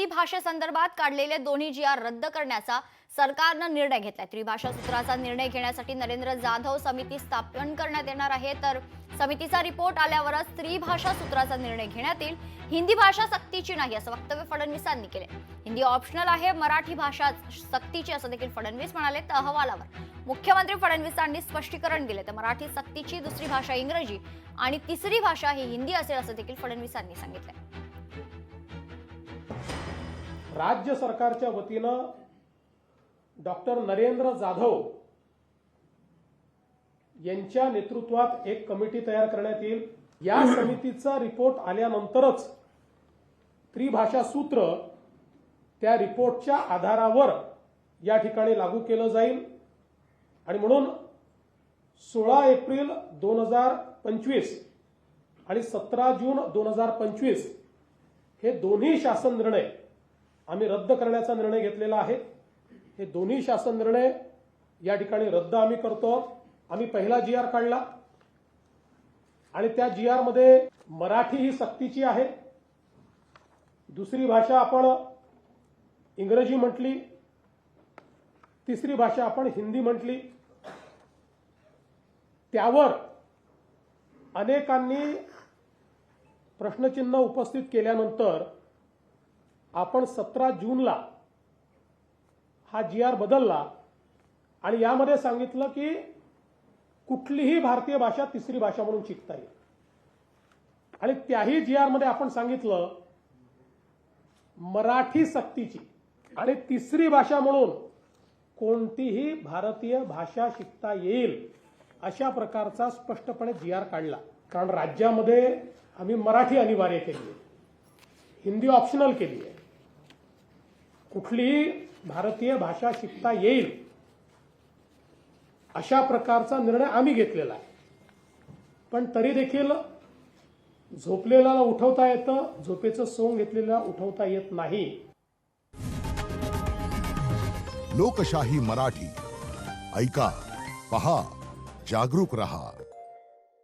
हिंदी भाषेसंदर्भात काढलेले दोन्ही जी.आर रद्द करण्याचा सरकारनं निर्णय घेतलाय। त्रिभाषा सूत्राचा निर्णय घेण्यासाठी नरेंद्र जाधव समिती स्थापन करण्यात येणार आहे, तर समितीचा रिपोर्ट आल्यावरच त्रिभाषा सूत्राचा निर्णय घेण्यात येईल। हिंदी भाषा सक्तीची नाही असं वक्तव्य फडणवीसांनी केले। हिंदी ऑप्शनल आहे, मराठी भाषा सक्तीची असं देखील फडणवीस म्हणाले। तर अहवालावर मुख्यमंत्री फडणवीसांनी स्पष्टीकरण दिले, तर मराठी सक्तीची, दुसरी भाषा इंग्रजी आणि तिसरी भाषा ही हिंदी असेल असं देखील फडणवीसांनी सांगितलं। राज्य सरकारच्या वतीनं डॉक्टर नरेंद्र जाधव यांच्या नेतृत्वात एक कमिटी तयार करण्यात येईल। या समितीचा रिपोर्ट आल्यानंतरच त्रिभाषा सूत्र त्या रिपोर्टच्या आधारावर या ठिकाणी लागू केलं जाईल आणि म्हणून 16 एप्रिल 2025 आणि 17 जून 2025 हे दोन्ही शासन निर्णय आम्ही रद्द करण्याचा निर्णय घेतलेला आहे। हे दोन्ही शासन निर्णय या ठिकाणी रद्द आम्ही करतो। आम्ही पहिला जी.आर काढला आणि त्या जी.आर मध्ये मराठी ही सक्तीची आहे, दुसरी भाषा आपण इंग्रजी म्हटली, तिसरी भाषा आपण हिंदी म्हटली। त्यावर अनेकांनी प्रश्नचिन्ह उपस्थित केल्यानंतर आपण 17 जूनला हा जी.आर बदलला आणि यामध्ये सांगितलं की कुठलीही भारतीय भाषा तिसरी भाषा म्हणून शिकता येईल आणि त्याही जी.आर मध्ये आपण सांगितलं मराठी सक्तीची आणि तिसरी भाषा म्हणून कोणतीही भारतीय भाषा शिकता येईल अशा प्रकारचा स्पष्टपणे जी.आर काढला। कारण राज्यामध्ये आम्ही मराठी अनिवार्य केली आहे, हिंदी ऑप्शनल केली आहे, कुठलीही भारतीय भाषा शिकता येईल अशा प्रकारचा निर्णय आम्ही घेतलेला आहे। पण तरी देखील झोपलेल्याला उठवता येतं, झोपेचं सोंग घेतलेला उठवता येत नाही। लोकशाही मराठी ऐका, पहा, जागरूक रहा।